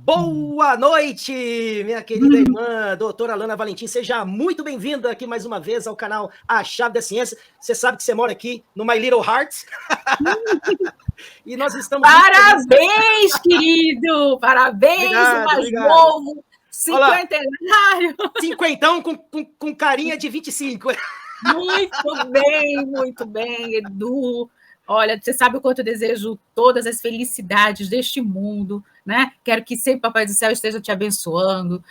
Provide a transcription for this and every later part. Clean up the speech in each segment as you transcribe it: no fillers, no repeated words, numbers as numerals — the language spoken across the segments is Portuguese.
Boa noite, minha querida irmã, doutora Alana Valentim. Seja muito bem-vinda aqui mais uma vez ao canal A Chave da Ciência. Você sabe que você mora aqui no My Little Heart. E nós estamos... Parabéns, querido! Parabéns, obrigado, o mais obrigado. Novo, cinquentenário. Cinquentão com carinha de 25. Muito bem, Edu. Olha, você sabe o quanto eu desejo todas as felicidades deste mundo, né? Quero que sempre o Papai do Céu esteja te abençoando,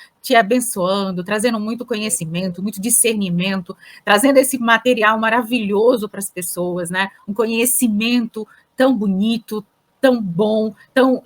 trazendo muito conhecimento, muito discernimento, trazendo esse material maravilhoso para as pessoas, né? Um conhecimento tão bonito, tão bom,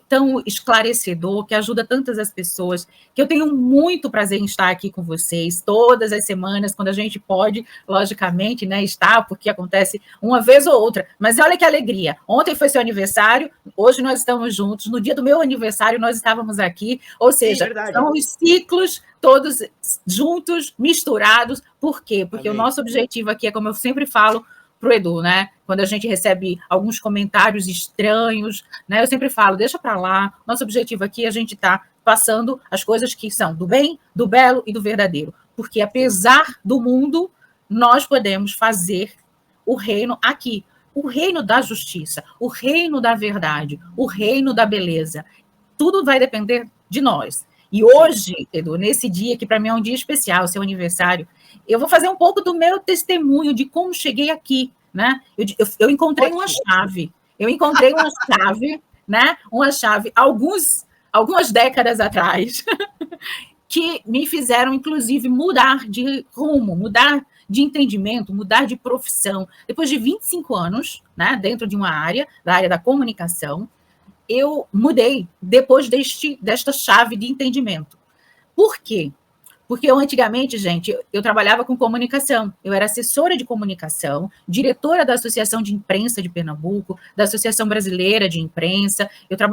tão esclarecedor, que ajuda tantas as pessoas, que eu tenho muito prazer em estar aqui com vocês, todas as semanas, quando a gente pode, logicamente, né, estar, porque acontece uma vez ou outra, mas olha que alegria, ontem foi seu aniversário, hoje nós estamos juntos, no dia do meu aniversário nós estávamos aqui, ou seja, são os ciclos todos juntos, misturados, por quê? Porque Amém. O nosso objetivo aqui é, como eu sempre falo, para o Edu, né? Quando a gente recebe alguns comentários estranhos, né? Eu sempre falo, deixa para lá, nosso objetivo aqui é a gente tá passando as coisas que são do bem, do belo e do verdadeiro, porque apesar do mundo, nós podemos fazer o reino aqui, o reino da justiça, o reino da verdade, o reino da beleza. Tudo vai depender de nós. E hoje, Edu, nesse dia, que para mim é um dia especial, seu aniversário, eu vou fazer um pouco do meu testemunho de como cheguei aqui, né? Eu encontrei uma chave, né? Uma chave, algumas décadas atrás, que me fizeram, inclusive, mudar de rumo, mudar de entendimento, mudar de profissão. Depois de 25 anos, né, dentro de uma área, da área da comunicação, eu mudei depois desta chave de entendimento. Por quê? Porque eu, antigamente, gente, eu trabalhava com comunicação, eu era assessora de comunicação, diretora da Associação de Imprensa de Pernambuco, da Associação Brasileira de Imprensa, eu tinha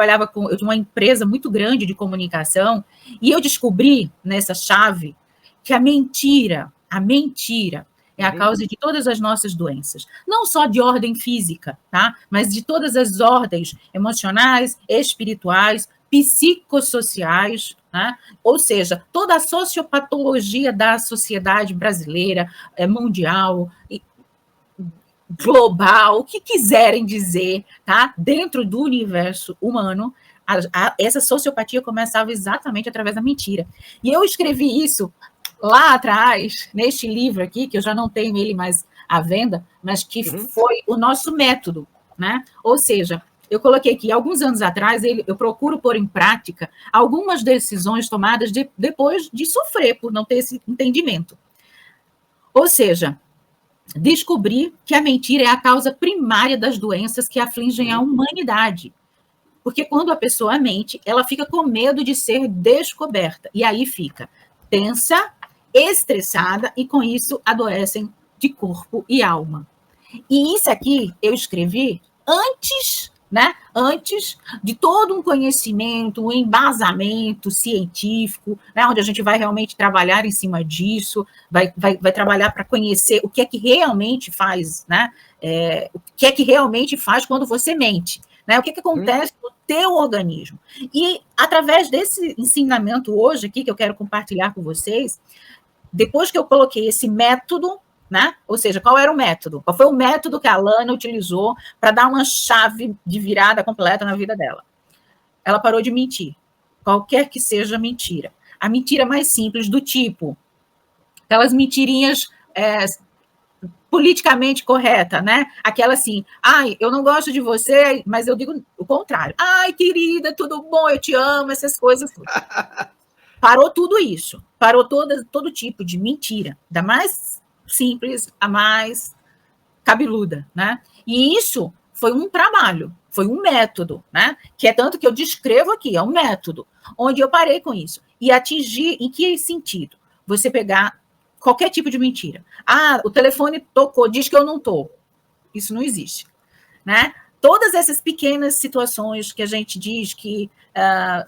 uma empresa muito grande de comunicação, e eu descobri, nessa chave, que a mentira é a causa de todas as nossas doenças, não só de ordem física, tá? Mas de todas as ordens emocionais, espirituais, psicossociais, né? Ou seja, toda a sociopatologia da sociedade brasileira, mundial, global, o que quiserem dizer, tá? Dentro do universo humano, essa sociopatia começava exatamente através da mentira. E eu escrevi isso lá atrás, neste livro aqui, que eu já não tenho ele mais à venda, mas que foi o nosso método, né? Ou seja, eu coloquei aqui, alguns anos atrás, eu procuro pôr em prática algumas decisões tomadas depois de sofrer por não ter esse entendimento. Ou seja, descobrir que a mentira é a causa primária das doenças que afligem a humanidade. Porque quando a pessoa mente, ela fica com medo de ser descoberta. E aí fica tensa, estressada, e com isso adoecem de corpo e alma. E isso aqui eu escrevi antes, né? Antes de todo um conhecimento, um embasamento científico, né? Onde a gente vai realmente trabalhar em cima disso, vai trabalhar para conhecer o que é que realmente faz, né? O que é que realmente faz quando você mente, né? O que acontece no teu organismo. E através desse ensinamento hoje aqui, que eu quero compartilhar com vocês, depois que eu coloquei esse método, né? Ou seja, qual era o método? Qual foi o método que a Alana utilizou para dar uma chave de virada completa na vida dela? Ela parou de mentir, qualquer que seja a mentira. A mentira mais simples, do tipo, aquelas mentirinhas politicamente correta, né? Aquela assim, ai, eu não gosto de você, mas eu digo o contrário. Ai, querida, tudo bom, eu te amo, essas coisas. Parou tudo isso, parou todo tipo de mentira, da mais simples a mais cabeluda, né? E isso foi um trabalho, foi um método, né? Que é tanto que eu descrevo aqui, é um método, onde eu parei com isso e atingir em que sentido? Você pegar qualquer tipo de mentira. Ah, o telefone tocou, diz que eu não tô. Isso não existe, né? Todas essas pequenas situações que a gente diz que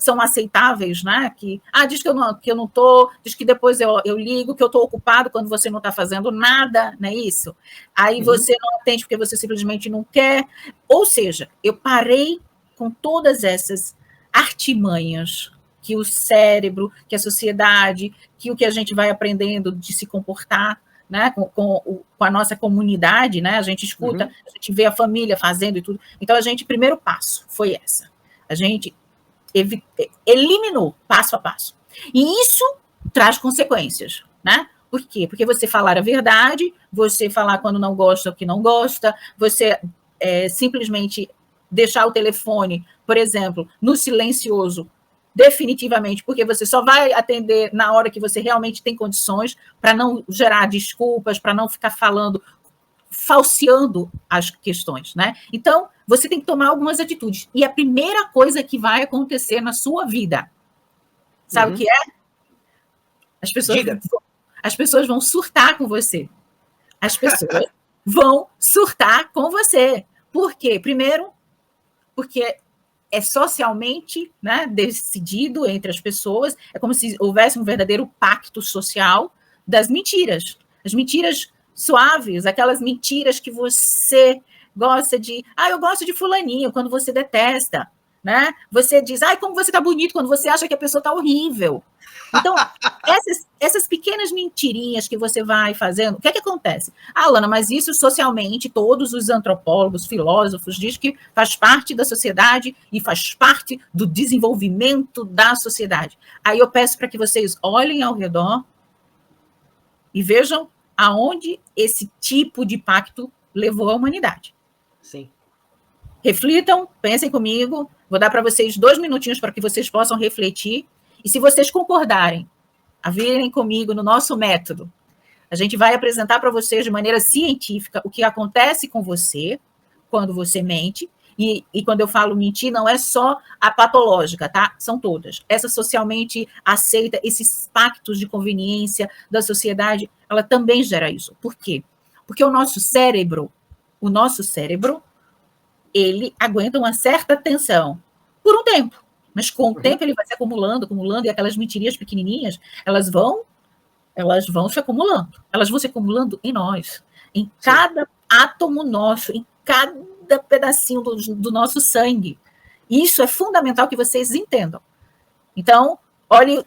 são aceitáveis, né? Que diz que eu não estou, diz que depois eu ligo, que eu estou ocupado quando você não está fazendo nada, não é isso? Aí você não atende porque você simplesmente não quer. Ou seja, eu parei com todas essas artimanhas que o cérebro, que a sociedade, que o que a gente vai aprendendo de se comportar, né, com a nossa comunidade, né, a gente escuta, a gente vê a família fazendo e tudo. Então, primeiro passo foi essa. A gente eliminou passo a passo. E isso traz consequências, né? Por quê? Porque você falar a verdade, você falar quando não gosta o que não gosta, você simplesmente deixar o telefone, por exemplo, no silencioso, definitivamente, porque você só vai atender na hora que você realmente tem condições, para não gerar desculpas, para não ficar falseando as questões, né? Então, você tem que tomar algumas atitudes. E a primeira coisa que vai acontecer na sua vida, sabe o que é? As pessoas vão surtar com você. As pessoas vão surtar com você. Por quê? Primeiro, porque é socialmente, né, decidido entre as pessoas, é como se houvesse um verdadeiro pacto social das mentiras. As mentiras suaves, aquelas mentiras que você gosta de... eu gosto de fulaninho, quando você detesta, né? Você diz, como você tá bonito, quando você acha que a pessoa tá horrível. Então, essas pequenas mentirinhas que você vai fazendo, o que é que acontece? Alana, mas isso socialmente, todos os antropólogos, filósofos, dizem que faz parte da sociedade e faz parte do desenvolvimento da sociedade. Aí eu peço para que vocês olhem ao redor e vejam aonde esse tipo de pacto levou a humanidade. Sim. Reflitam, pensem comigo, vou dar para vocês 2 minutinhos para que vocês possam refletir. E se vocês concordarem a virem comigo no nosso método, a gente vai apresentar para vocês de maneira científica o que acontece com você quando você mente. E quando eu falo mentir, não é só a patológica, tá? São todas. Essa socialmente aceita, esses pactos de conveniência da sociedade, ela também gera isso. Por quê? Porque o nosso cérebro, ele aguenta uma certa tensão por um tempo. Mas com o tempo ele vai se acumulando, e aquelas mentirinhas pequenininhas, elas vão se acumulando. Elas vão se acumulando em nós, em cada átomo nosso, em cada pedacinho do nosso sangue. Isso é fundamental que vocês entendam. Então,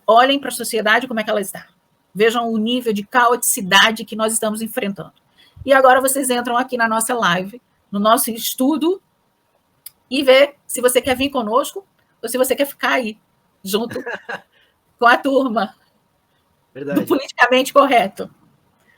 olhem para a sociedade como é que ela está. Vejam o nível de caoticidade que nós estamos enfrentando. E agora vocês entram aqui na nossa live, no nosso estudo, e vê se você quer vir conosco ou se você quer ficar aí, junto com a turma. Verdade. Do politicamente correto.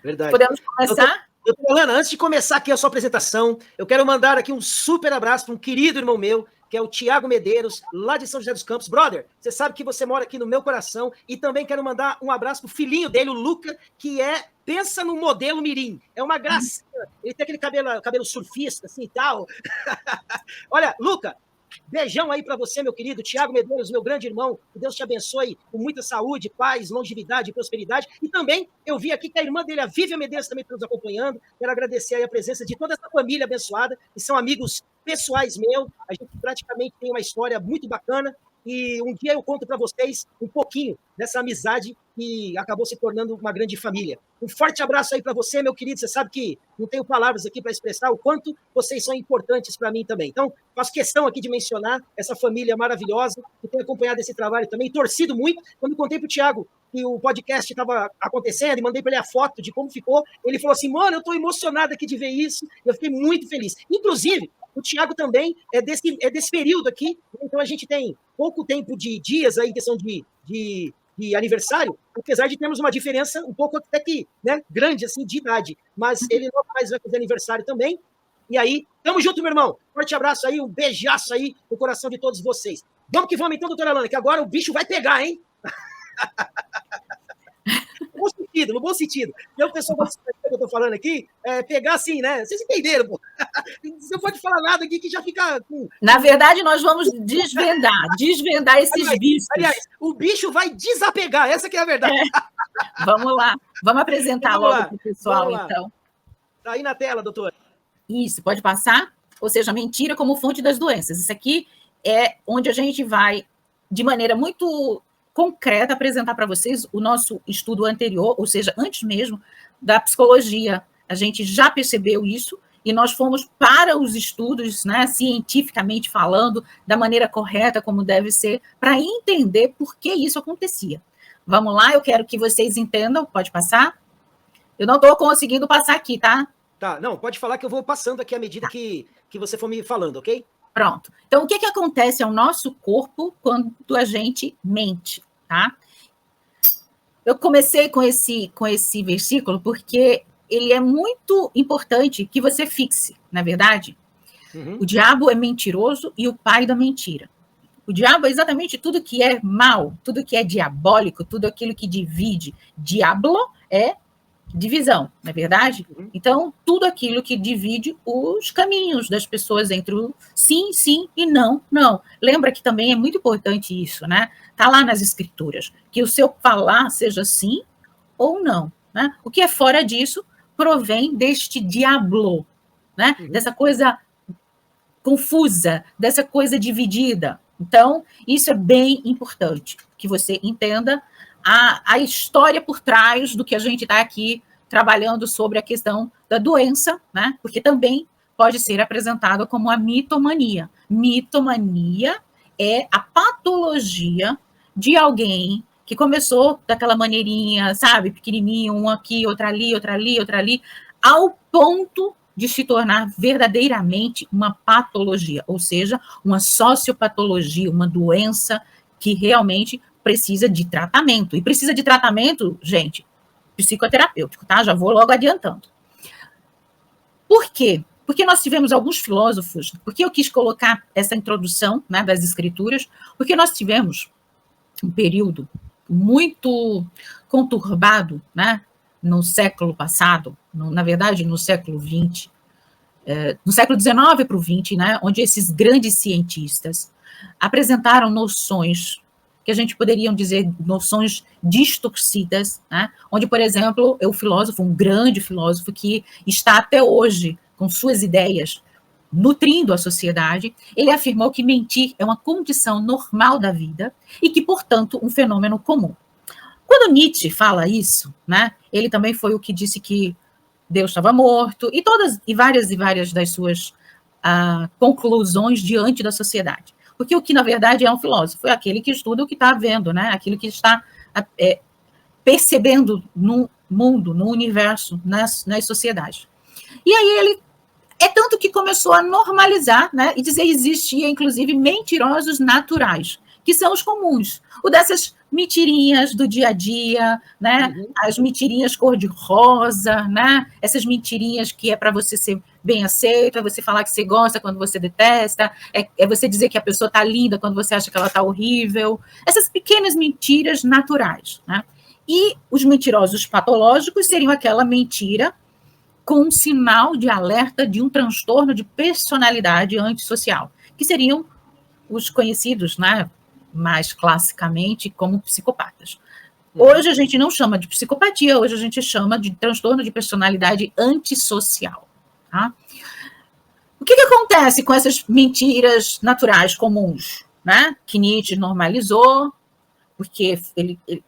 Verdade. Podemos começar? Doutora Alana, antes de começar aqui a sua apresentação, eu quero mandar aqui um super abraço para um querido irmão meu, que é o Tiago Medeiros, lá de São José dos Campos. Brother, você sabe que você mora aqui no meu coração, e também quero mandar um abraço pro filhinho dele, o Luca, que pensa no modelo mirim. É uma gracinha. Ele tem aquele cabelo surfista, assim e tal. Olha, Luca, beijão aí para você, meu querido Tiago Medeiros, meu grande irmão. Que Deus te abençoe com muita saúde, paz, longevidade e prosperidade. E também eu vi aqui que a irmã dele, a Vivian Medeiros, também está nos acompanhando. Quero agradecer aí a presença de toda essa família abençoada, que são amigos pessoais meus. A gente praticamente tem uma história muito bacana. E um dia eu conto para vocês um pouquinho dessa amizade que acabou se tornando uma grande família. Um forte abraço aí para você, meu querido. Você sabe que não tenho palavras aqui para expressar o quanto vocês são importantes para mim também. Então, faço questão aqui de mencionar essa família maravilhosa que tem acompanhado esse trabalho também, torcido muito. Quando contei para o Thiago que o podcast estava acontecendo e mandei para ele a foto de como ficou, ele falou assim, mano, eu estou emocionado aqui de ver isso. Eu fiquei muito feliz. Inclusive, o Thiago também é desse período aqui, então a gente tem pouco tempo de dias aí, questão de aniversário, apesar de termos uma diferença um pouco até que, né, grande, assim, de idade, mas ele não mais vai fazer aniversário também, e aí, tamo junto, meu irmão, forte abraço aí, um beijaço aí no coração de todos vocês. Vamos que vamos então, doutora Alana, que agora o bicho vai pegar, hein? No bom sentido. E o pessoal que eu tô falando aqui, pegar assim, né? Vocês entenderam, pô. Você não pode falar nada aqui que já fica com... Na verdade, nós vamos desvendar esses bichos. Aliás, o bicho vai desapegar, essa que é a verdade. Vamos lá, vamos apresentar logo para o pessoal, então. Tá aí na tela, doutora. Isso, pode passar? Ou seja, mentira como fonte das doenças. Isso aqui é onde a gente vai, de maneira muito concreta, apresentar para vocês o nosso estudo anterior, ou seja, antes mesmo da psicologia. A gente já percebeu isso, e nós fomos para os estudos, né, cientificamente falando, da maneira correta, como deve ser, para entender por que isso acontecia. Vamos lá, eu quero que vocês entendam, pode passar? Eu não estou conseguindo passar aqui, tá? Tá, não, pode falar que eu vou passando aqui à medida que você for me falando, ok? Pronto. Então, o que acontece ao nosso corpo quando a gente mente, tá? Eu comecei com esse versículo porque ele é muito importante que você fixe, na verdade. O diabo é mentiroso e o pai da mentira. O diabo é exatamente tudo que é mal, tudo que é diabólico, tudo aquilo que divide. Diablo é divisão, não é verdade? Então, tudo aquilo que divide os caminhos das pessoas entre o sim, sim e não, não. Lembra que também é muito importante isso, né? Está lá nas escrituras, que o seu falar seja sim ou não, né? O que é fora disso provém deste diablo, né? Dessa coisa confusa, dessa coisa dividida. Então, isso é bem importante, que você entenda a história por trás do que a gente está aqui trabalhando sobre a questão da doença, né? Porque também pode ser apresentada como a mitomania. Mitomania é a patologia de alguém que começou daquela maneirinha, sabe, pequenininho, um aqui, outra ali, outra ali, outra ali, ao ponto de se tornar verdadeiramente uma patologia, ou seja, uma sociopatologia, uma doença que realmente precisa de tratamento. E precisa de tratamento, gente, psicoterapêutico, tá? Já vou logo adiantando. Por quê? Porque nós tivemos alguns filósofos, porque eu quis colocar essa introdução, né, das escrituras, porque nós tivemos um período muito conturbado, né, no século passado, na verdade, no século XX, no século XIX para o XX, né, onde esses grandes cientistas apresentaram noções que a gente poderia dizer noções distorcidas, né, onde, por exemplo, o filósofo, um grande filósofo que está até hoje com suas ideias nutrindo a sociedade, ele afirmou que mentir é uma condição normal da vida e que, portanto, um fenômeno comum. Quando Nietzsche fala isso, né, ele também foi o que disse que Deus estava morto, e várias das suas conclusões diante da sociedade. Porque o que, na verdade, é um filósofo é aquele que estuda o que está vendo, né, aquilo que está percebendo no mundo, no universo, nas sociedades. E aí ele é tanto que começou a normalizar, né, e dizer que existia, inclusive, mentirosos naturais, que são os comuns. O dessas mentirinhas do dia a dia, né, as mentirinhas cor-de-rosa, né, essas mentirinhas que é para você ser bem aceito, é você falar que você gosta quando você detesta, é você dizer que a pessoa está linda quando você acha que ela está horrível. Essas pequenas mentiras naturais, né? E os mentirosos patológicos seriam aquela mentira com um sinal de alerta de um transtorno de personalidade antissocial, que seriam os conhecidos, né, mais classicamente como psicopatas. Hoje a gente não chama de psicopatia, hoje a gente chama de transtorno de personalidade antissocial. Tá? O que acontece com essas mentiras naturais comuns, né, que Nietzsche normalizou, porque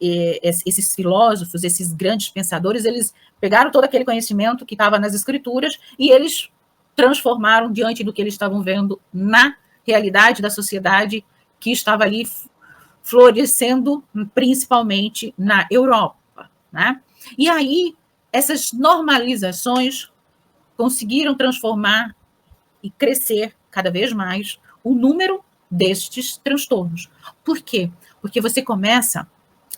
esses filósofos, esses grandes pensadores, eles pegaram todo aquele conhecimento que estava nas escrituras e eles transformaram diante do que eles estavam vendo na realidade da sociedade que estava ali florescendo, principalmente na Europa, né? E aí, essas normalizações conseguiram transformar e crescer cada vez mais o número destes transtornos. Por quê? Porque você começa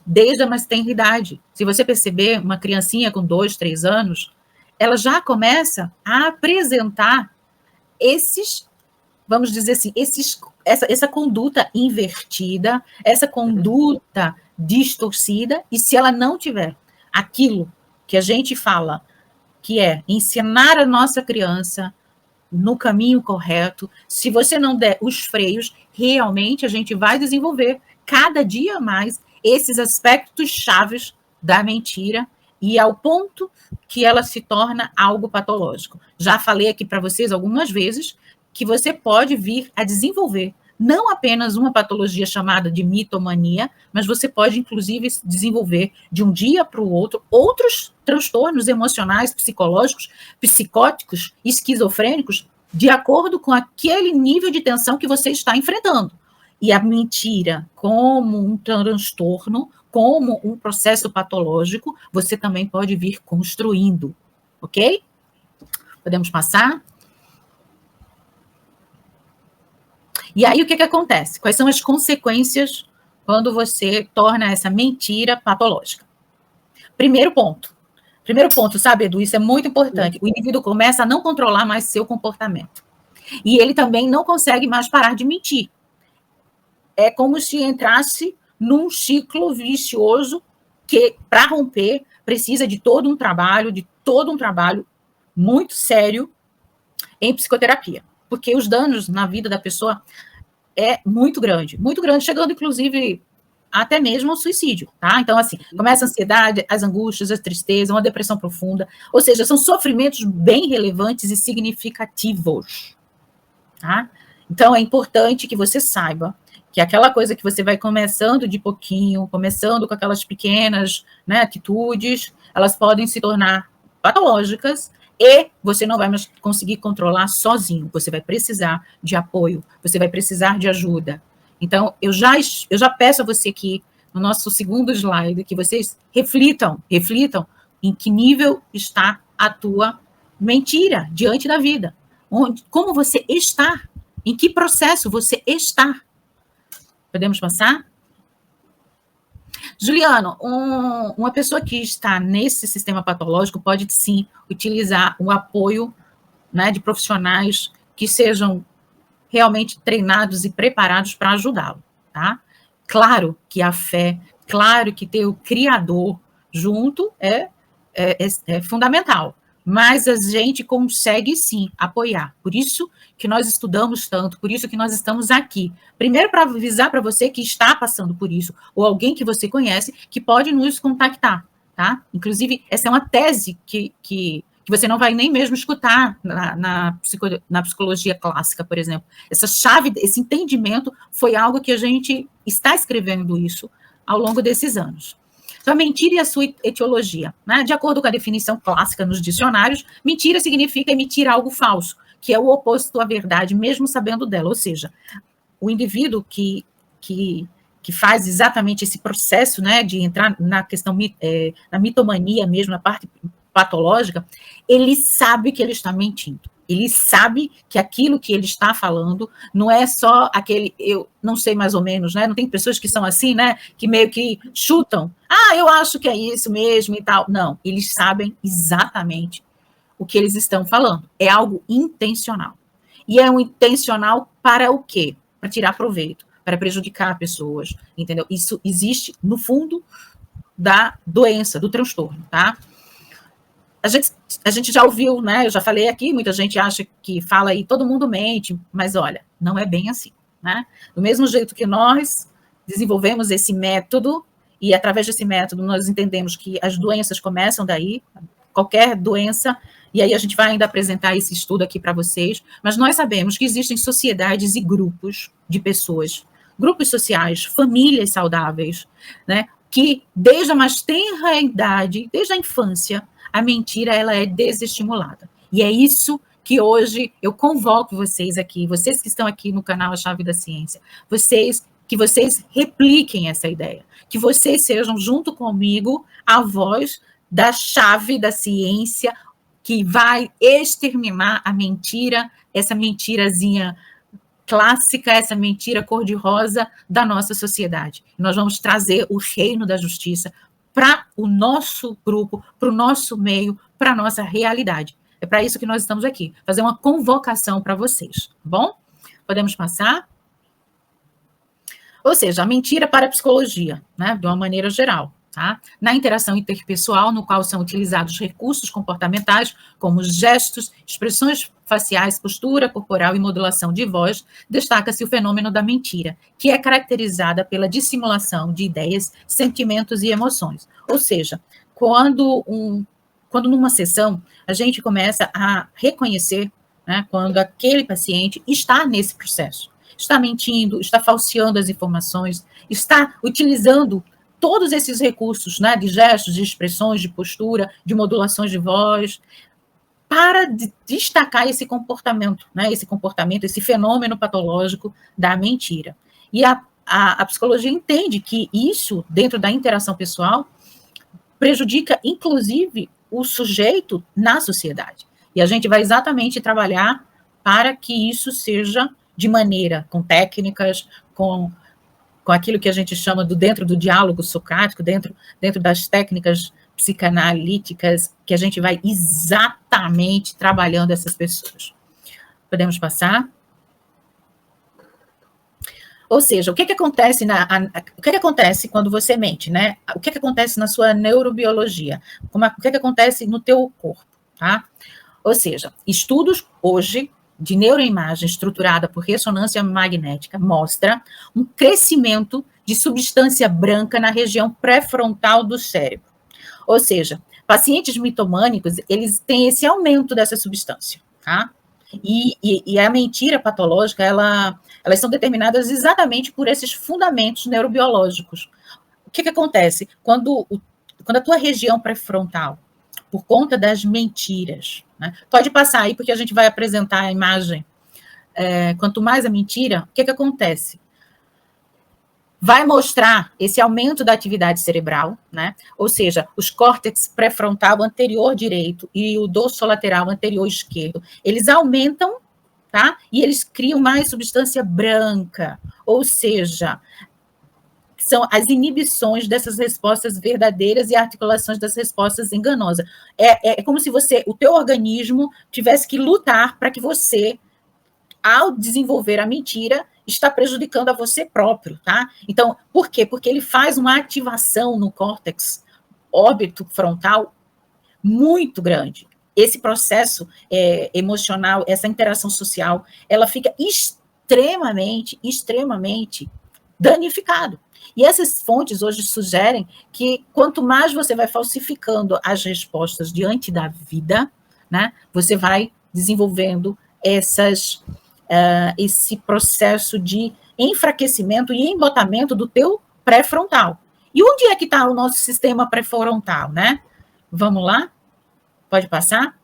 desde a mais tenra idade. Se você perceber, uma criancinha com 2, 3 anos, ela já começa a apresentar esses, vamos dizer assim, essa conduta invertida, essa conduta distorcida, e se ela não tiver aquilo que a gente fala, que é ensinar a nossa criança no caminho correto, se você não der os freios, realmente a gente vai desenvolver cada dia mais esses aspectos chaves da mentira e ao ponto que ela se torna algo patológico. Já falei aqui para vocês algumas vezes que você pode vir a desenvolver não apenas uma patologia chamada de mitomania, mas você pode, inclusive, desenvolver de um dia para o outro outros transtornos emocionais, psicológicos, psicóticos, esquizofrênicos, de acordo com aquele nível de tensão que você está enfrentando. E a mentira, como um transtorno, como um processo patológico, você também pode vir construindo, ok? Podemos passar? E aí, o que acontece? Quais são as consequências quando você torna essa mentira patológica? Primeiro ponto, sabe, Edu, isso é muito importante. O indivíduo começa a não controlar mais seu comportamento. E ele também não consegue mais parar de mentir. É como se entrasse num ciclo vicioso que, para romper, precisa de todo um trabalho muito sério em psicoterapia. Porque os danos na vida da pessoa é muito grande, chegando, inclusive, até mesmo ao suicídio, tá? Então, assim, começa a ansiedade, as angústias, a tristeza, uma depressão profunda, ou seja, são sofrimentos bem relevantes e significativos, tá? Então, é importante que você saiba que aquela coisa que você vai começando de pouquinho, começando com aquelas pequenas, né, atitudes, elas podem se tornar patológicas e você não vai mais conseguir controlar sozinho. Você vai precisar de apoio, você vai precisar de ajuda. Então, eu já peço a você aqui, no nosso segundo slide, que vocês reflitam em que nível está a tua mentira diante da vida. Como você está, em que processo você está. Podemos passar? Juliano, uma pessoa que está nesse sistema patológico pode, sim, utilizar o apoio, né, de profissionais que sejam realmente treinados e preparados para ajudá-lo, tá? Claro que a fé, claro que ter o Criador junto é fundamental, mas a gente consegue, sim, apoiar. Por isso que nós estudamos tanto, por isso que nós estamos aqui. Primeiro, para avisar para você que está passando por isso, ou alguém que você conhece, que pode nos contactar, tá? Inclusive, essa é uma tese que você não vai nem mesmo escutar na psicologia clássica, por exemplo. Essa chave, esse entendimento foi algo que a gente está escrevendo isso ao longo desses anos. Então, a mentira e a sua etiologia, né? De acordo com a definição clássica nos dicionários, mentira significa emitir algo falso, que é o oposto à verdade, mesmo sabendo dela. Ou seja, o indivíduo que faz exatamente esse processo, né, de entrar na questão, na mitomania mesmo, na parte patológica, ele sabe que ele está mentindo. Ele sabe que aquilo que ele está falando não é só aquele, eu não sei mais ou menos, né? Não tem pessoas que são assim, né? Que meio que chutam. Eu acho que é isso mesmo e tal. Não, eles sabem exatamente o que eles estão falando. É algo intencional. E é um intencional para o quê? Para tirar proveito, para prejudicar pessoas, entendeu? Isso existe no fundo da doença, do transtorno, tá? A gente já ouviu, né? Eu já falei aqui, muita gente acha que fala aí, todo mundo mente, mas olha, não é bem assim, né? Do mesmo jeito que nós desenvolvemos esse método, e através desse método nós entendemos que as doenças começam daí, qualquer doença, e aí a gente vai ainda apresentar esse estudo aqui para vocês, mas nós sabemos que existem sociedades e grupos de pessoas, grupos sociais, famílias saudáveis, né? Que desde a mais tenra idade, desde a infância, a mentira ela é desestimulada. E é isso que hoje eu convoco vocês aqui, vocês que estão aqui no canal A Chave da Ciência, que vocês repliquem essa ideia, que vocês sejam, junto comigo, a voz da chave da ciência que vai exterminar a mentira, essa mentirazinha clássica, essa mentira cor-de-rosa da nossa sociedade. Nós vamos trazer o reino da justiça para o nosso grupo, para o nosso meio, para a nossa realidade. É para isso que nós estamos aqui, fazer uma convocação para vocês, tá bom? Podemos passar? Ou seja, a mentira para a psicologia, né, de uma maneira geral, tá? Na interação interpessoal, no qual são utilizados recursos comportamentais, como gestos, expressões faciais, postura corporal e modulação de voz, destaca-se o fenômeno da mentira, que é caracterizada pela dissimulação de ideias, sentimentos e emoções. Ou seja, quando numa sessão a gente começa a reconhecer, né, quando aquele paciente está nesse processo. está mentindo, está falseando as informações, está utilizando todos esses recursos, né, de gestos, de expressões, de postura, de modulações de voz, para destacar esse comportamento, né, esse fenômeno patológico da mentira. E a psicologia entende que isso, dentro da interação pessoal, prejudica, inclusive, o sujeito na sociedade. E a gente vai exatamente trabalhar para que isso seja de maneira, com técnicas, com aquilo que a gente chama dentro do diálogo socrático, dentro das técnicas psicanalíticas, que a gente vai exatamente trabalhando essas pessoas. Podemos passar? Ou seja, o que acontece o que acontece quando você mente, né? O que acontece na sua neurobiologia? O que acontece no teu corpo, tá? Ou seja, estudos hoje de neuroimagem estruturada por ressonância magnética mostra um crescimento de substância branca na região pré-frontal do cérebro. Ou seja, pacientes mitomânicos, eles têm esse aumento dessa substância, tá? E a mentira patológica, elas são determinadas exatamente por esses fundamentos neurobiológicos. O que acontece? Quando a tua região pré-frontal, por conta das mentiras, né? Pode passar aí, porque a gente vai apresentar a imagem. Quanto mais a mentira, o que acontece? Vai mostrar esse aumento da atividade cerebral, né? Ou seja, os córtex pré-frontal anterior direito e o dorsolateral anterior esquerdo, eles aumentam, tá? E eles criam mais substância branca, ou seja, são as inibições dessas respostas verdadeiras e articulações das respostas enganosas. É como se o teu organismo tivesse que lutar para que você, ao desenvolver a mentira, está prejudicando a você próprio, tá? Então, por quê? Porque ele faz uma ativação no córtex órbito frontal muito grande. Esse processo emocional, essa interação social, ela fica extremamente danificado. E essas fontes hoje sugerem que quanto mais você vai falsificando as respostas diante da vida, né, você vai desenvolvendo esse processo de enfraquecimento e embotamento do teu pré-frontal. E onde é que está o nosso sistema pré-frontal, né? Vamos lá? Pode passar?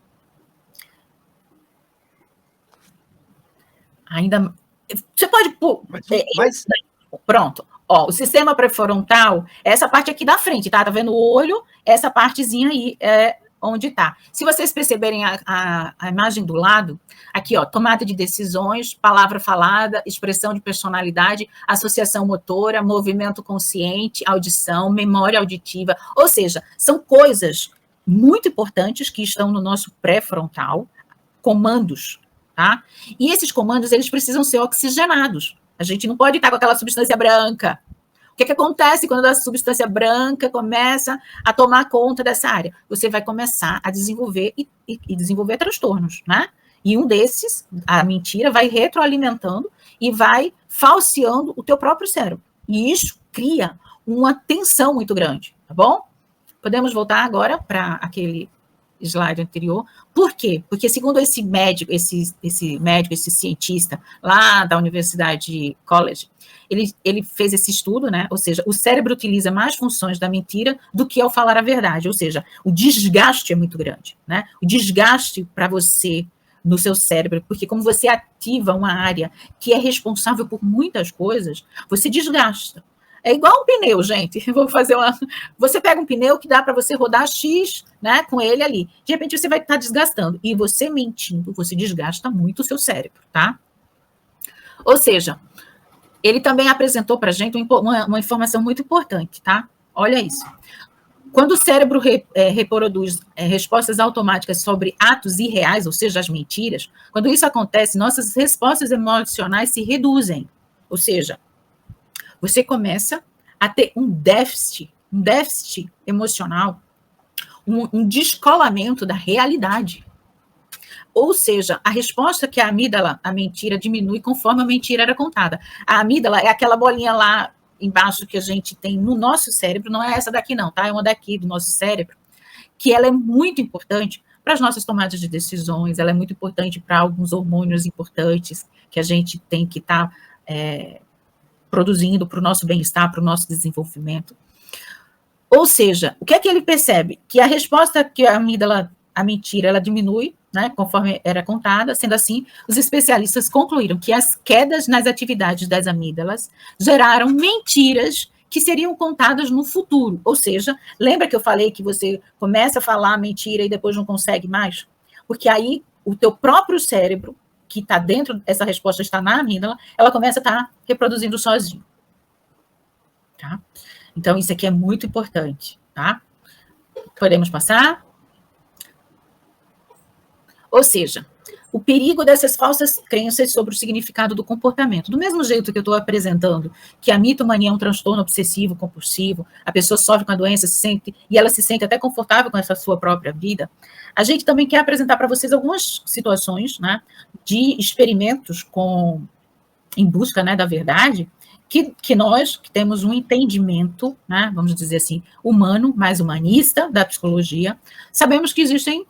Ainda... Você pode... Pronto. Ó, o sistema pré-frontal, essa parte aqui da frente, tá? Tá vendo o olho? Essa partezinha aí é onde tá. Se vocês perceberem a imagem do lado, aqui, ó, tomada de decisões, palavra falada, expressão de personalidade, associação motora, movimento consciente, audição, memória auditiva, ou seja, são coisas muito importantes que estão no nosso pré-frontal, comandos, tá? E esses comandos, eles precisam ser oxigenados. A gente não pode estar com aquela substância branca. O que acontece quando a substância branca começa a tomar conta dessa área? Você vai começar a desenvolver e desenvolver transtornos, né? E um desses, a mentira, vai retroalimentando e vai falseando o teu próprio cérebro. E isso cria uma tensão muito grande, tá bom? Podemos voltar agora para aquele slide anterior. Por quê? Porque segundo esse médico, esse cientista lá da Universidade College, ele fez esse estudo, né? Ou seja, o cérebro utiliza mais funções da mentira do que ao falar a verdade, ou seja, o desgaste é muito grande, né? O desgaste para você no seu cérebro, porque como você ativa uma área que é responsável por muitas coisas, você desgasta. É igual um pneu, gente. Você pega um pneu que dá para você rodar X, né, com ele ali. De repente você vai estar desgastando. E você mentindo, você desgasta muito o seu cérebro, tá? Ou seja, ele também apresentou para a gente uma informação muito importante, tá? Olha isso. Quando o cérebro reproduz respostas automáticas sobre atos irreais, ou seja, as mentiras, quando isso acontece, nossas respostas emocionais se reduzem. Ou seja, você começa a ter um déficit emocional, um descolamento da realidade. Ou seja, a resposta que a amígdala, a mentira, diminui conforme a mentira era contada. A amígdala é aquela bolinha lá embaixo que a gente tem no nosso cérebro, não é essa daqui não, tá? É uma daqui do nosso cérebro, que ela é muito importante para as nossas tomadas de decisões, ela é muito importante para alguns hormônios importantes que a gente tem que estar produzindo para o nosso bem-estar, para o nosso desenvolvimento. Ou seja, o que é que ele percebe? Que a resposta que a amígdala, a mentira, ela diminui, né, conforme era contada. Sendo assim, os especialistas concluíram que as quedas nas atividades das amígdalas geraram mentiras que seriam contadas no futuro. Ou seja, lembra que eu falei que você começa a falar mentira e depois não consegue mais? Porque aí o teu próprio cérebro, que está dentro, essa resposta está na amígdala, ela começa a estar reproduzindo sozinho. Tá? Então, isso aqui é muito importante, tá? Podemos passar? Ou seja, o perigo dessas falsas crenças sobre o significado do comportamento. Do mesmo jeito que eu estou apresentando que a mitomania é um transtorno obsessivo compulsivo, a pessoa sofre com a doença, e ela se sente até confortável com essa sua própria vida, a gente também quer apresentar para vocês algumas situações, né, de experimentos em busca, né, da verdade, que nós, que temos um entendimento, né, vamos dizer assim, humano, mais humanista da psicologia, sabemos que existem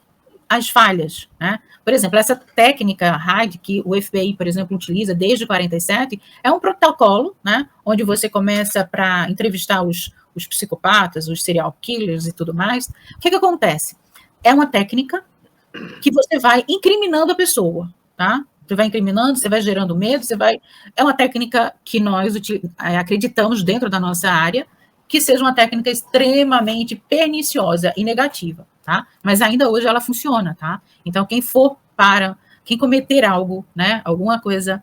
as falhas, né? Por exemplo, essa técnica HIDE que o FBI, por exemplo, utiliza desde 47, é um protocolo, né, onde você começa para entrevistar os psicopatas, os serial killers e tudo mais. O que acontece? É uma técnica que você vai incriminando a pessoa, tá? Você vai incriminando, você vai gerando medo, é uma técnica que nós acreditamos dentro da nossa área que seja uma técnica extremamente perniciosa e negativa, tá? Mas ainda hoje ela funciona, tá? Então, quem cometer algo, né, alguma coisa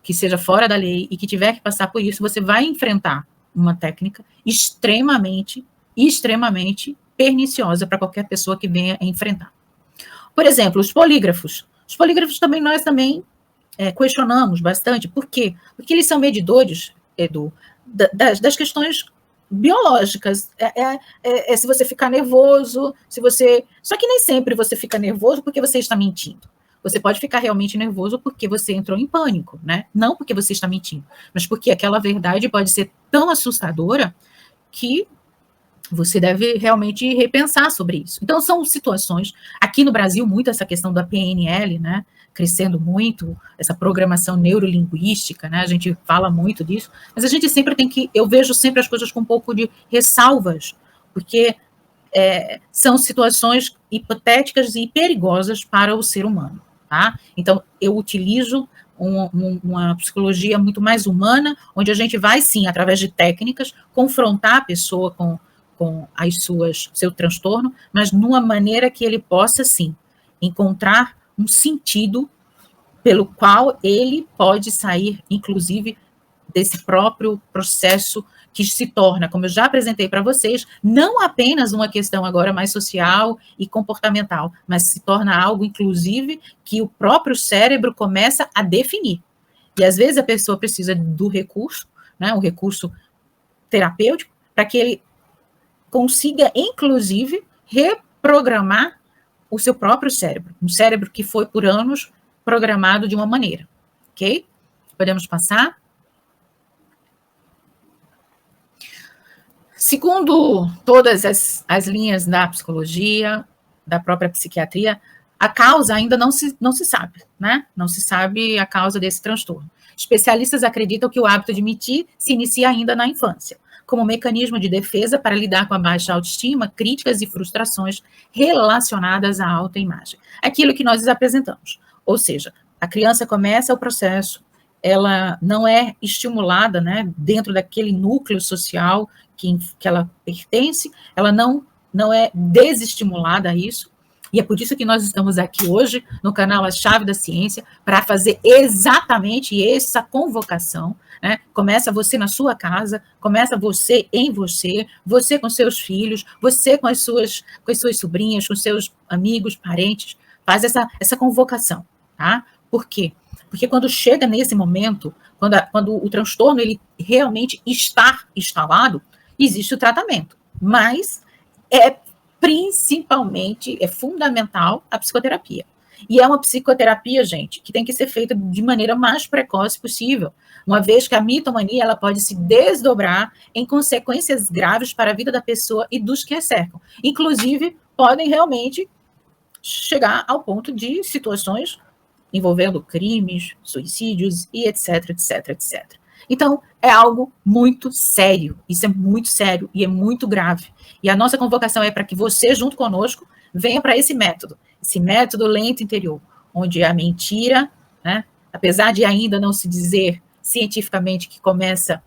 que seja fora da lei e que tiver que passar por isso, você vai enfrentar uma técnica extremamente perniciosa para qualquer pessoa que venha enfrentar. Por exemplo, os polígrafos. Os polígrafos também, nós também questionamos bastante. Por quê? Porque eles são medidores, Edu, das questões biológicas. Se você ficar nervoso, Só que nem sempre você fica nervoso porque você está mentindo. Você pode ficar realmente nervoso porque você entrou em pânico, né? Não porque você está mentindo, mas porque aquela verdade pode ser tão assustadora que você deve realmente repensar sobre isso. Então, são situações, aqui no Brasil, muito essa questão da PNL, né, crescendo muito, essa programação neurolinguística, né, a gente fala muito disso, mas a gente sempre eu vejo sempre as coisas com um pouco de ressalvas, porque são situações hipotéticas e perigosas para o ser humano, tá? Então, eu utilizo uma psicologia muito mais humana, onde a gente vai, sim, através de técnicas, confrontar a pessoa com seu transtorno, mas numa maneira que ele possa, sim, encontrar um sentido pelo qual ele pode sair, inclusive, desse próprio processo que se torna, como eu já apresentei para vocês, não apenas uma questão agora mais social e comportamental, mas se torna algo, inclusive, que o próprio cérebro começa a definir. E, às vezes, a pessoa precisa do recurso, né, um recurso terapêutico, para que ele consiga, inclusive, reprogramar o seu próprio cérebro. Um cérebro que foi, por anos, programado de uma maneira. Ok? Podemos passar? Segundo todas as linhas da psicologia, da própria psiquiatria, a causa ainda não se sabe, né? Não se sabe a causa desse transtorno. Especialistas acreditam que o hábito de mentir se inicia ainda na infância, como mecanismo de defesa para lidar com a baixa autoestima, críticas e frustrações relacionadas à autoimagem. Aquilo que nós apresentamos. Ou seja, a criança começa o processo, ela não é estimulada, né, dentro daquele núcleo social que ela pertence, ela não é desestimulada a isso, e é por isso que nós estamos aqui hoje no canal A Chave da Ciência, para fazer exatamente essa convocação, né? Começa você na sua casa, começa você em você com seus filhos, você com as suas sobrinhas, com seus amigos, parentes, faz essa convocação, tá? Por quê? Porque quando chega nesse momento, quando o transtorno ele realmente está instalado, existe o tratamento, mas principalmente, é fundamental a psicoterapia. E é uma psicoterapia, gente, que tem que ser feita de maneira mais precoce possível, uma vez que a mitomania ela pode se desdobrar em consequências graves para a vida da pessoa e dos que a cercam. Inclusive, podem realmente chegar ao ponto de situações envolvendo crimes, suicídios e etc, etc, etc. Então, é algo muito sério, isso é muito sério e é muito grave. E a nossa convocação é para que você, junto conosco, venha para esse método lento interior, onde a mentira, né, apesar de ainda não se dizer cientificamente que começa,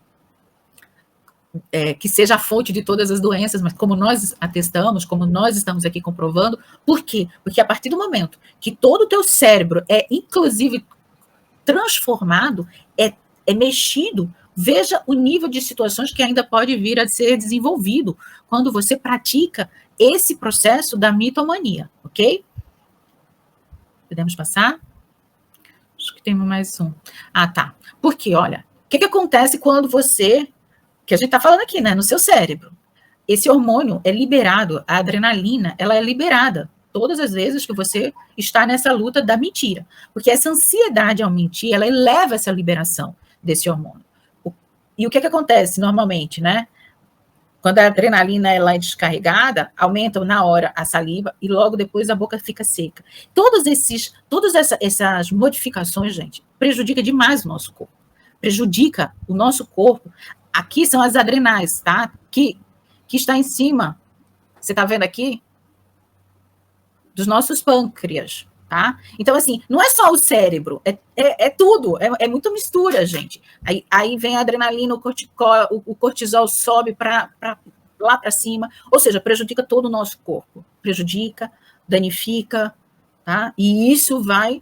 que seja a fonte de todas as doenças, mas como nós atestamos, como nós estamos aqui comprovando, por quê? Porque a partir do momento que todo o teu cérebro é, inclusive, transformado, é mexido, veja o nível de situações que ainda pode vir a ser desenvolvido quando você pratica esse processo da mitomania, ok? Podemos passar? Acho que tem mais um. Ah, tá. Porque, olha, o que acontece quando você, que a gente está falando aqui, né, no seu cérebro, esse hormônio é liberado, a adrenalina, ela é liberada todas as vezes que você está nessa luta da mentira, porque essa ansiedade ao mentir, ela eleva essa liberação desse hormônio. E o que acontece normalmente, né? Quando a adrenalina ela é descarregada, aumenta na hora a saliva e logo depois a boca fica seca. Todas essas modificações, gente, prejudica demais o nosso corpo. Prejudica o nosso corpo. Aqui são as adrenais, tá? Que está em cima, você está vendo aqui? Dos nossos pâncreas, tá? Então, assim, não é só o cérebro, é tudo, é muita mistura, gente. Aí vem a adrenalina, o cortisol sobe lá para cima, ou seja, prejudica todo o nosso corpo, prejudica, danifica, tá? E isso vai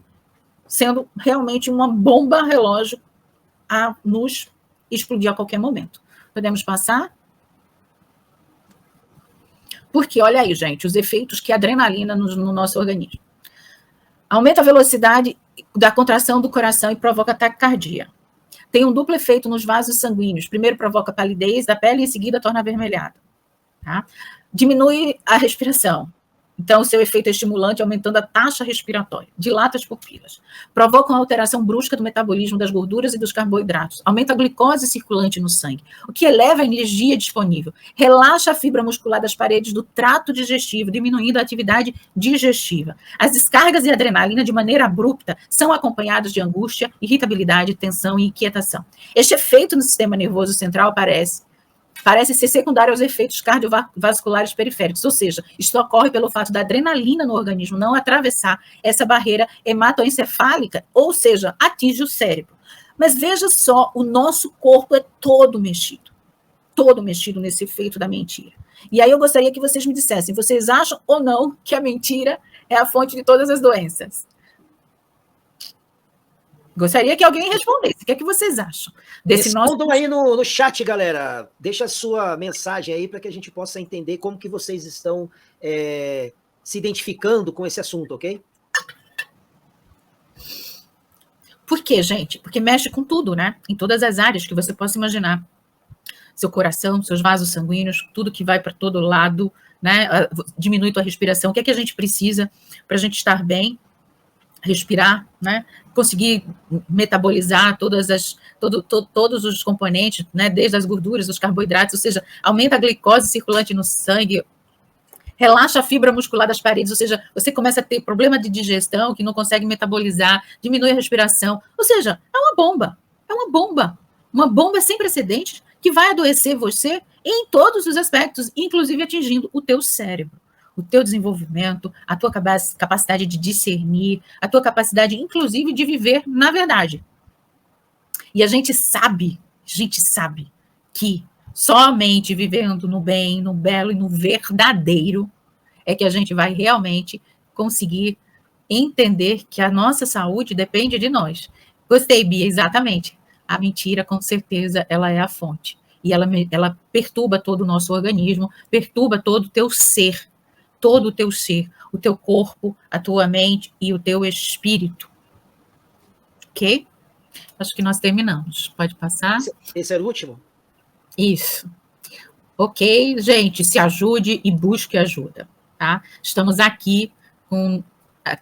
sendo realmente uma bomba relógio a nos explodir a qualquer momento. Podemos passar? Porque, olha aí, gente, os efeitos que a adrenalina no nosso organismo. Aumenta a velocidade da contração do coração e provoca taquicardia. Tem um duplo efeito nos vasos sanguíneos. Primeiro provoca palidez da pele e em seguida torna avermelhada. Tá? Diminui a respiração. Então, o seu efeito é estimulante, aumentando a taxa respiratória, dilata as pupilas. Provoca uma alteração brusca do metabolismo das gorduras e dos carboidratos. Aumenta a glicose circulante no sangue, o que eleva a energia disponível. Relaxa a fibra muscular das paredes do trato digestivo, diminuindo a atividade digestiva. As descargas de adrenalina, de maneira abrupta, são acompanhadas de angústia, irritabilidade, tensão e inquietação. Este efeito no sistema nervoso central parece ser secundário aos efeitos cardiovasculares periféricos, ou seja, isto ocorre pelo fato da adrenalina no organismo não atravessar essa barreira hematoencefálica, ou seja, atinge o cérebro. Mas veja só, o nosso corpo é todo mexido nesse efeito da mentira. E aí eu gostaria que vocês me dissessem, vocês acham ou não que a mentira é a fonte de todas as doenças? Gostaria que alguém respondesse. O que é que vocês acham? Respondam aí no chat, galera. Deixa a sua mensagem aí para que a gente possa entender como que vocês estão se identificando com esse assunto, ok? Por quê, gente? Porque mexe com tudo, né? Em todas as áreas que você possa imaginar. Seu coração, seus vasos sanguíneos, tudo que vai para todo lado, né? Diminui tua respiração. O que é que a gente precisa para a gente estar bem? Respirar, né? Conseguir metabolizar todos os componentes, né? Desde as gorduras, os carboidratos, ou seja, aumenta a glicose circulante no sangue, relaxa a fibra muscular das paredes, ou seja, você começa a ter problema de digestão, que não consegue metabolizar, diminui a respiração, ou seja, é uma bomba sem precedentes que vai adoecer você em todos os aspectos, inclusive atingindo o teu cérebro. O teu desenvolvimento, a tua capacidade de discernir, a tua capacidade, inclusive, de viver na verdade. E a gente sabe que somente vivendo no bem, no belo e no verdadeiro é que a gente vai realmente conseguir entender que a nossa saúde depende de nós. Gostei, Bia, exatamente. A mentira, com certeza, ela é a fonte. E ela perturba todo o nosso organismo, perturba todo o teu ser, o teu corpo, a tua mente e o teu espírito. Ok? Acho que nós terminamos. Pode passar? Esse era o último? Isso. Ok, gente, se ajude e busque ajuda, tá? Estamos aqui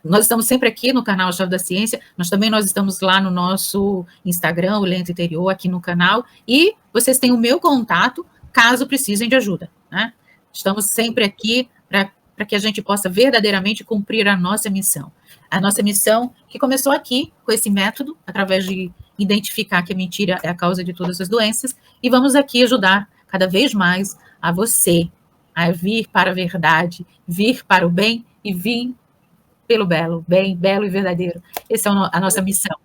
nós estamos sempre aqui no canal Chave da Ciência, mas também nós estamos lá no nosso Instagram, o Lento Interior, aqui no canal, e vocês têm o meu contato, caso precisem de ajuda, né? Estamos sempre aqui para que a gente possa verdadeiramente cumprir a nossa missão, A nossa missão, que começou aqui, com esse método, através de identificar que a mentira é a causa de todas as doenças, e vamos aqui ajudar cada vez mais a você a vir para a verdade, vir para o bem e vir pelo belo, bem, belo e verdadeiro. Essa é a nossa missão.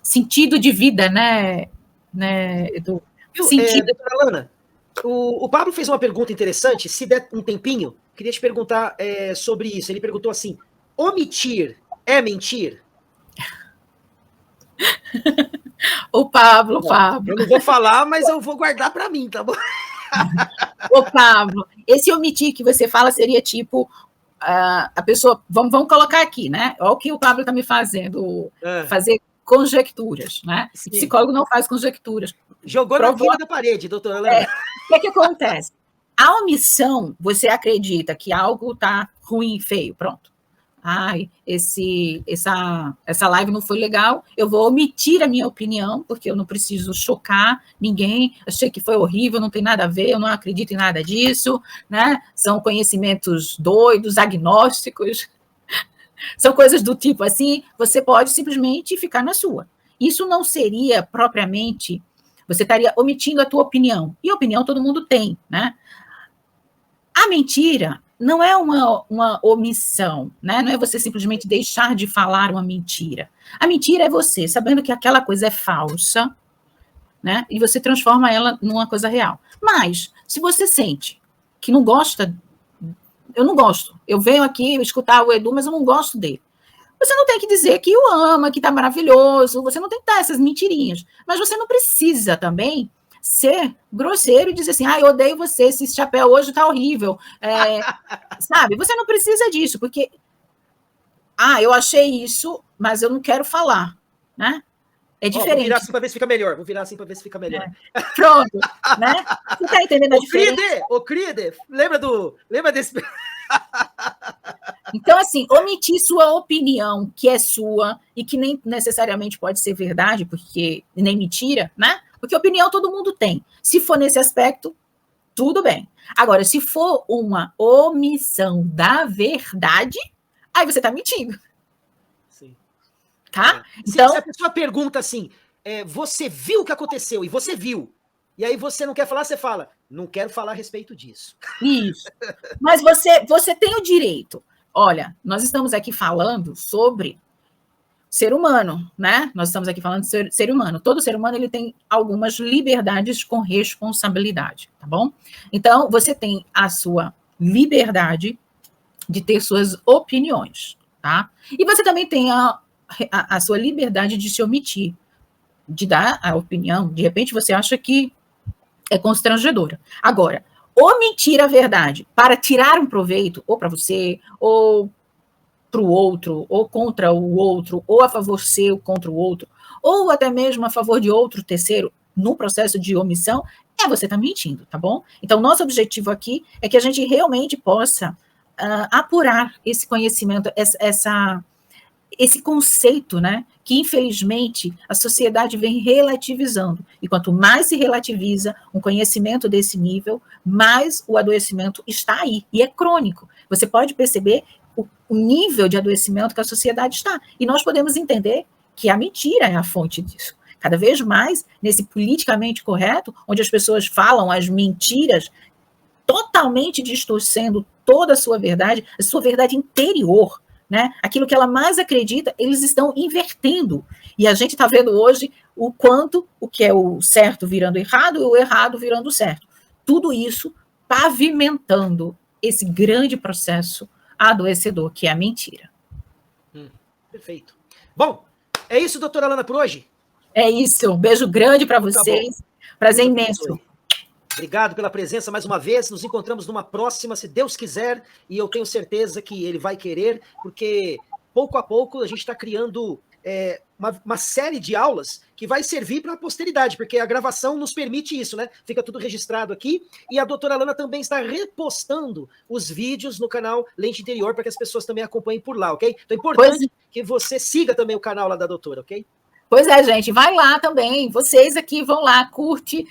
Sentido de vida, né Edu? Sentido. Doutora Alana, o Pablo fez uma pergunta interessante, se der um tempinho, queria te perguntar sobre isso. Ele perguntou assim, omitir é mentir? O Pablo. Eu não vou falar, mas eu vou guardar para mim, tá bom? Ô, Pablo, esse omitir que você fala seria tipo, a pessoa, vamos colocar aqui, né? Olha o que o Pablo está me fazendo, fazer conjecturas, né? O psicólogo não faz conjecturas. Jogou na quina da parede, doutora Alana. O que acontece? A omissão, você acredita que algo está ruim, feio, pronto. Ai, essa live não foi legal, eu vou omitir a minha opinião, porque eu não preciso chocar ninguém, achei que foi horrível, não tem nada a ver, eu não acredito em nada disso, né? São conhecimentos doidos, agnósticos, são coisas do tipo assim, você pode simplesmente ficar na sua. Isso não seria propriamente, você estaria omitindo a tua opinião, e opinião todo mundo tem, né? A mentira não é uma omissão, né? Não é você simplesmente deixar de falar uma mentira. A mentira é você, sabendo que aquela coisa é falsa, né? E você transforma ela numa coisa real. Mas, se você sente que não gosta, eu não gosto, eu venho aqui escutar o Edu, mas eu não gosto dele. Você não tem que dizer que o ama, que tá maravilhoso, você não tem que dar essas mentirinhas. Mas você não precisa também ser grosseiro e dizer assim, eu odeio você, esse chapéu hoje tá horrível, sabe? Você não precisa disso, porque, eu achei isso, mas eu não quero falar, né? É diferente. Vou virar assim para ver se fica melhor, Pronto, né? Você tá entendendo a diferença? Ô, Cride, lembra desse... Então, assim, omitir sua opinião, que é sua, e que nem necessariamente pode ser verdade, porque nem mentira, né? Porque opinião todo mundo tem. Se for nesse aspecto, tudo bem. Agora, se for uma omissão da verdade, aí você está mentindo. Sim. Tá? Então, se a pessoa pergunta assim, você viu o que aconteceu? E você viu. E aí você não quer falar, você fala, não quero falar a respeito disso. Isso. Mas você tem o direito. Olha, nós estamos aqui falando sobre ser humano, né? Nós estamos aqui falando de ser humano. Todo ser humano ele tem algumas liberdades com responsabilidade, tá bom? Então, você tem a sua liberdade de ter suas opiniões, tá? E você também tem a sua liberdade de se omitir, de dar a opinião. De repente, você acha que é constrangedora. Agora, omitir a verdade para tirar um proveito, ou para você, ou para o outro, ou contra o outro, ou a favor seu contra o outro, ou até mesmo a favor de outro terceiro, no processo de omissão, você está mentindo, tá bom? Então, nosso objetivo aqui é que a gente realmente possa apurar esse conhecimento, esse conceito, né, que infelizmente a sociedade vem relativizando, e quanto mais se relativiza um conhecimento desse nível, mais o adoecimento está aí, e é crônico. Você pode perceber o nível de adoecimento que a sociedade está, e nós podemos entender que a mentira é a fonte disso. Cada vez mais, nesse politicamente correto, onde as pessoas falam as mentiras, totalmente distorcendo toda a sua verdade interior, né? Aquilo que ela mais acredita, eles estão invertendo. E a gente está vendo hoje o quanto o que é o certo virando errado e o errado virando certo. Tudo isso pavimentando esse grande processo adoecedor, que é a mentira. Perfeito. Bom, é isso, doutora Alana, por hoje? É isso. Um beijo grande para vocês. Prazer imenso. Obrigado pela presença mais uma vez. Nos encontramos numa próxima, se Deus quiser, e eu tenho certeza que Ele vai querer, porque pouco a pouco a gente está criando uma série de aulas que vai servir para a posteridade, porque a gravação nos permite isso, né? Fica tudo registrado aqui, e a doutora Alana também está repostando os vídeos no canal Lente Interior para que as pessoas também acompanhem por lá, ok? Então é importante que você siga também o canal lá da doutora, ok? Pois é, gente, vai lá também. Vocês aqui vão lá, curte,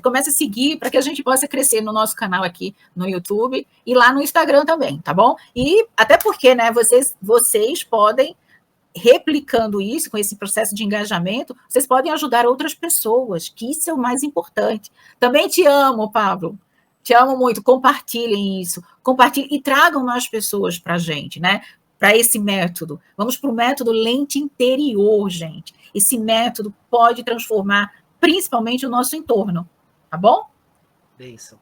Comece a seguir para que a gente possa crescer no nosso canal aqui no YouTube e lá no Instagram também, tá bom? E até porque, né, vocês podem, replicando isso, com esse processo de engajamento, vocês podem ajudar outras pessoas, que isso é o mais importante. Também te amo, Pablo. Te amo muito. Compartilhem isso. Compartilhem e tragam mais pessoas para a gente, né? Para esse método. Vamos para o método lente interior, gente. Esse método pode transformar principalmente o nosso entorno. Tá bom? É isso.